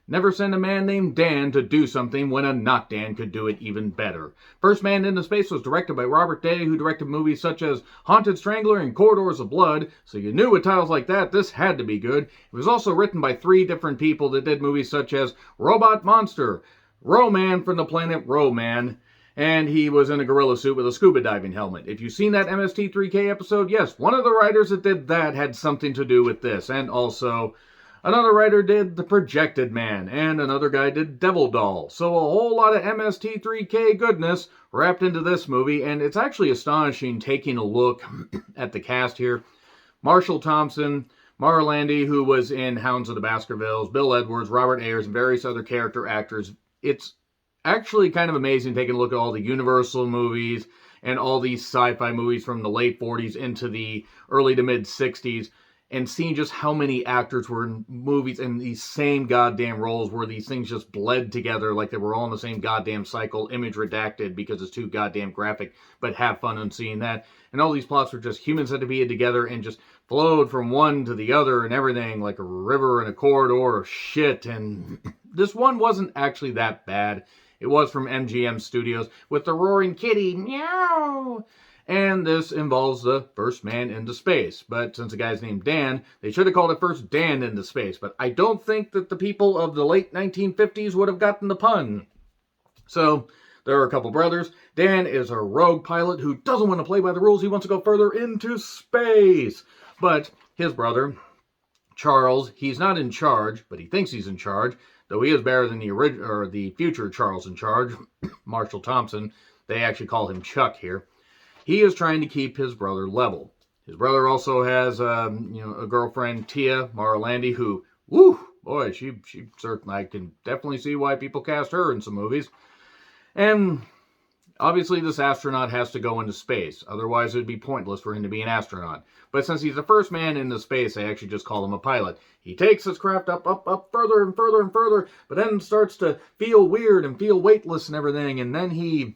Never send a man named Dan to do something when a not Dan could do it even better. First Man into Space was directed by Robert Day, who directed movies such as Haunted Strangler and Corridors of Blood, so you knew with titles like that, this had to be good. It was also written by 3 different people that did movies such as Robot Monster, Ro-Man from the planet Ro-Man, and he was in a gorilla suit with a scuba diving helmet. If you've seen that MST3K episode, yes, one of the writers that did that had something to do with this. And also, another writer did The Projected Man, and another guy did Devil Doll. So a whole lot of MST3K goodness wrapped into this movie, and it's actually astonishing taking a look at the cast here. Marshall Thompson, Mara Landy, who was in Hounds of the Baskervilles, Bill Edwards, Robert Ayers, and various other character actors. It's actually kind of amazing taking a look at all the Universal movies and all these sci-fi movies from the late 40s into the early to mid 60s and seeing just how many actors were in movies in these same goddamn roles where these things just bled together like they were all in the same goddamn cycle, image redacted because it's too goddamn graphic, but have fun on seeing that. And all these plots were just humans had to be together and just flowed from one to the other and everything like a river and a corridor of shit. And this one wasn't actually that bad. It was from MGM Studios with the roaring kitty, meow. And this involves the first man into space. But since the guy's named Dan, they should have called it First Dan into Space. But I don't think that the people of the late 1950s would have gotten the pun. So there are a couple brothers. Dan is a rogue pilot who doesn't want to play by the rules. He wants to go further into space. But his brother, Charles, he's not in charge, but he thinks he's in charge. Though he is better than the future Charles in charge, Marshall Thompson. They actually call him Chuck here. He is trying to keep his brother level. His brother also has, a girlfriend, Tia Mara Landy, who, woo, boy, she certainly, I can definitely see why people cast her in some movies. And obviously, this astronaut has to go into space. Otherwise, it would be pointless for him to be an astronaut. But since he's the first man into space, they actually just call him a pilot. He takes his craft up further and further and further, but then starts to feel weird and feel weightless and everything. And then he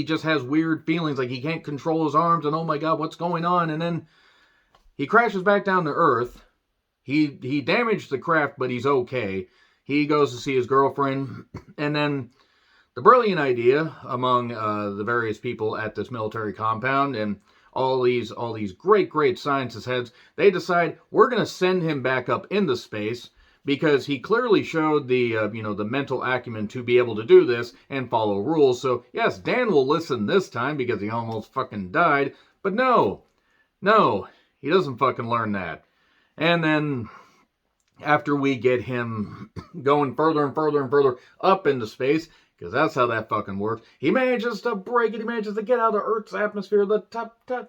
just has weird feelings, like he can't control his arms, and oh my god, what's going on? And then he crashes back down to Earth. He damaged the craft, but he's okay. He goes to see his girlfriend, and then the brilliant idea among the various people at this military compound and all these great scientist heads, they decide we're going to send him back up into space because he clearly showed the the mental acumen to be able to do this and follow rules. So yes, Dan will listen this time because he almost fucking died. But no, he doesn't fucking learn that. And then after we get him going further and further and further up into space, because that's how that fucking works, he manages to break it. He manages to get out of Earth's atmosphere, the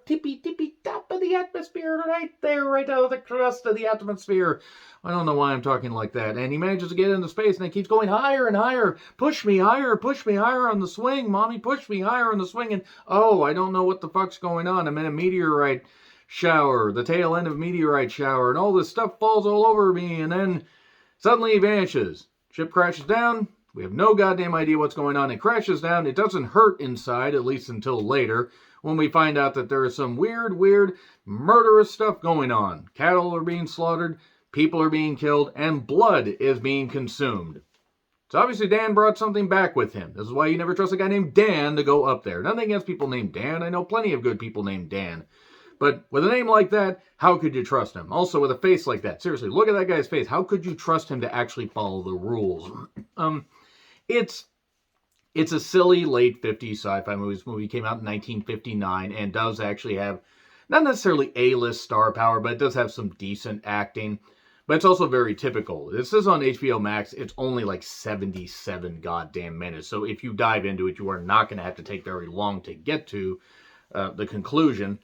tippy top of the atmosphere, right there, right out of the crust of the atmosphere. I don't know why I'm talking like that. And he manages to get into space, and it keeps going higher and higher. Push me higher on the swing, mommy, push me higher on the swing. And oh, I don't know what the fuck's going on. I'm in a meteorite shower, the tail end of a meteorite shower, and all this stuff falls all over me, and then suddenly he vanishes. Ship crashes down. We have no goddamn idea what's going on. It crashes down. It doesn't hurt inside, at least until later, when we find out that there is some weird, murderous stuff going on. Cattle are being slaughtered, people are being killed, and blood is being consumed. So obviously Dan brought something back with him. This is why you never trust a guy named Dan to go up there. Nothing against people named Dan. I know plenty of good people named Dan. But with a name like that, how could you trust him? Also, with a face like that. Seriously, look at that guy's face. How could you trust him to actually follow the rules? It's a silly late 50s sci-fi movie. This movie came out in 1959 and does actually have, not necessarily A-list star power, but it does have some decent acting. But it's also very typical. This is on HBO Max. It's only like 77 goddamn minutes. So if you dive into it, you are not going to have to take very long to get to the conclusion.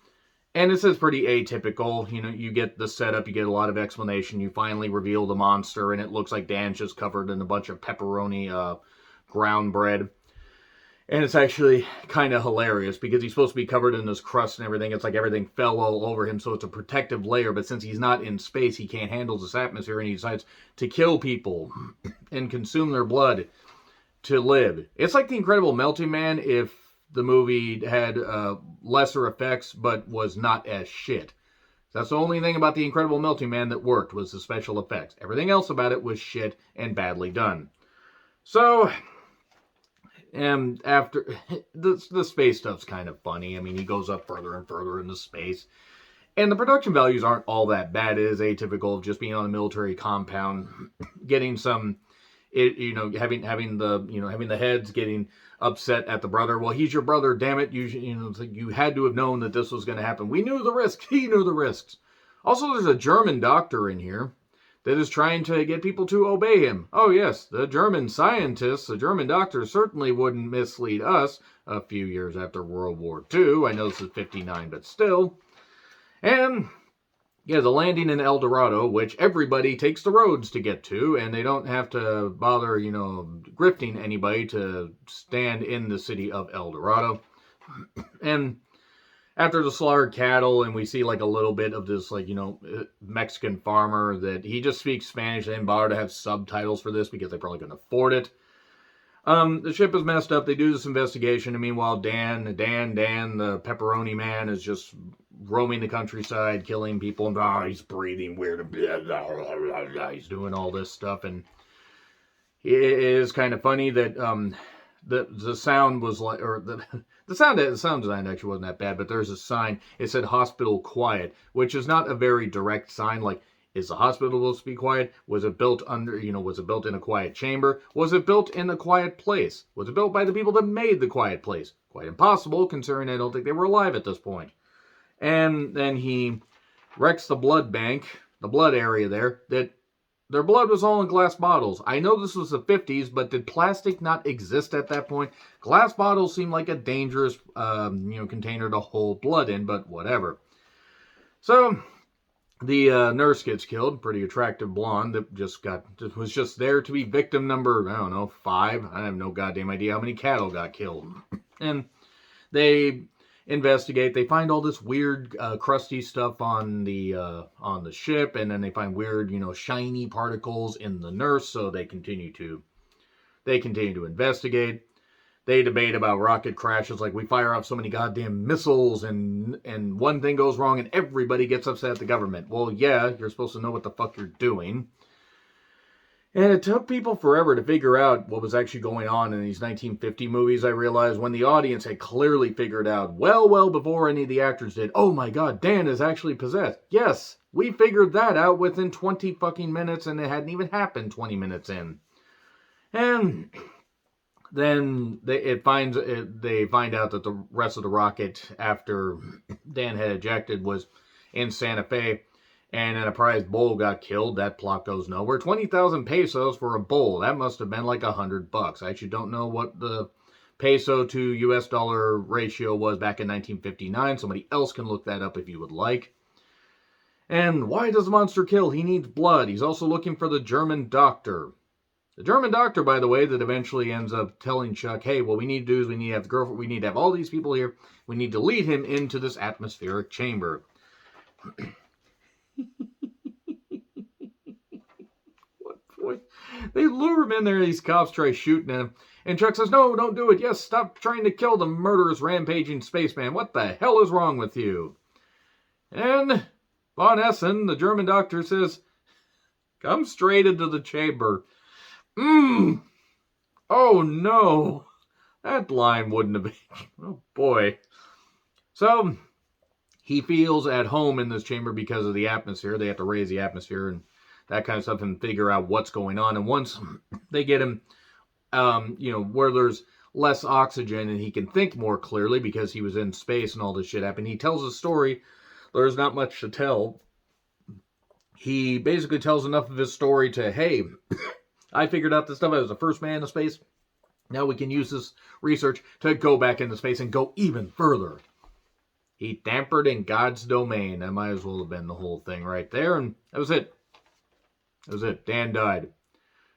And this is pretty atypical. You know, you get the setup, you get a lot of explanation, you finally reveal the monster, and it looks like Dan's just covered in a bunch of pepperoni ground bread. And it's actually kind of hilarious because he's supposed to be covered in this crust and everything. It's like everything fell all over him, so it's a protective layer. But since he's not in space, he can't handle this atmosphere, and he decides to kill people and consume their blood to live. It's like The Incredible Melting Man if the movie had lesser effects but was not as shit. That's the only thing about The Incredible Melting Man that worked, was the special effects. Everything else about it was shit and badly done. So, and after, the space stuff's kind of funny. I mean, he goes up further and further into space. And the production values aren't all that bad. It is atypical of just being on a military compound, getting some, having the heads getting upset at the brother. Well, he's your brother, damn it! You had to have known that this was going to happen. We knew the risks. He knew the risks. Also, there's a German doctor in here that is trying to get people to obey him. Oh yes, the German scientists, the German doctors certainly wouldn't mislead us. A few years after World War II, I know this is '59, but still. And yeah, the landing in El Dorado, which everybody takes the roads to get to, and they don't have to bother, grifting anybody to stand in the city of El Dorado. And after the slaughtered cattle, and we see like a little bit of this, Mexican farmer that he just speaks Spanish. They didn't bother to have subtitles for this because they probably couldn't afford it. The ship is messed up. They do this investigation, and meanwhile, Dan, the Pepperoni man, is just roaming the countryside, killing people, and he's breathing weird. He's doing all this stuff, and it is kind of funny that the sound was like, or the sound design actually wasn't that bad, but there's a sign. It said "Hospital Quiet," which is not a very direct sign. Like, is the hospital supposed to be quiet? Was it built was it built in a quiet chamber? Was it built in a quiet place? Was it built by the people that made the quiet place? Quite impossible, considering I don't think they were alive at this point. And then he wrecks the blood bank, the blood area there, that their blood was all in glass bottles. I know this was the 50s, but did plastic not exist at that point? Glass bottles seem like a dangerous, container to hold blood in, but whatever. So the nurse gets killed, pretty attractive blonde that was just there to be victim number, 5. I have no goddamn idea how many cattle got killed. And they investigate. They find all this weird, crusty stuff on the ship, and then they find weird, shiny particles in the nurse. So they continue to investigate. They debate about rocket crashes, like we fire off so many goddamn missiles and one thing goes wrong and everybody gets upset at the government. Well, yeah, you're supposed to know what the fuck you're doing. And it took people forever to figure out what was actually going on in these 1950 movies, I realized, when the audience had clearly figured out well before any of the actors did. Oh my god, Dan is actually possessed. Yes, we figured that out within 20 fucking minutes, and it hadn't even happened 20 minutes in. And then they find out that the rest of the rocket, after Dan had ejected, was in Santa Fe, and a prize bull got killed. That plot goes nowhere. 20,000 pesos for a bull. That must have been like $100. I actually don't know what the peso to US dollar ratio was back in 1959. Somebody else can look that up if you would like. And why does the monster kill? He needs blood. He's also looking for the German doctor. The German doctor, by the way, that eventually ends up telling Chuck, hey, what we need to do is we need to have the girlfriend, we need to have all these people here. We need to lead him into this atmospheric chamber. What boy? They lure him in there, these cops try shooting him. And Chuck says, no, don't do it. Yes, stop trying to kill the murderous, rampaging spaceman. What the hell is wrong with you? And Von Essen, the German doctor, says, come straight into the chamber. Oh no. That line wouldn't have been. Oh boy. So he feels at home in this chamber because of the atmosphere. They have to raise the atmosphere and that kind of stuff and figure out what's going on. And once they get him, where there's less oxygen and he can think more clearly because he was in space and all this shit happened, he tells a story. There's not much to tell. He basically tells enough of his story to, hey, I figured out this stuff. I was the first man in space. Now we can use this research to go back into space and go even further. He tampered in God's domain. That might as well have been the whole thing right there. And that was it. That was it. Dan died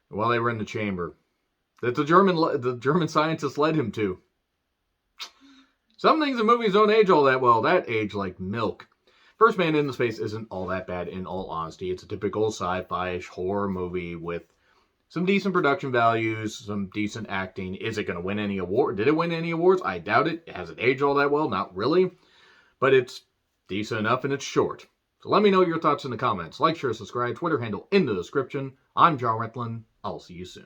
while they were in the chamber that the German scientists led him to. Some things in movies don't age all that well. That aged like milk. First Man in the Space isn't all that bad, in all honesty. It's a typical sci-fi-ish horror movie with some decent production values, some decent acting. Is it going to win any award? Did it win any awards? I doubt it. Has it aged all that well? Not really. But it's decent enough and it's short. So let me know your thoughts in the comments. Like, share, subscribe, Twitter handle in the description. I'm John Retlin. I'll see you soon.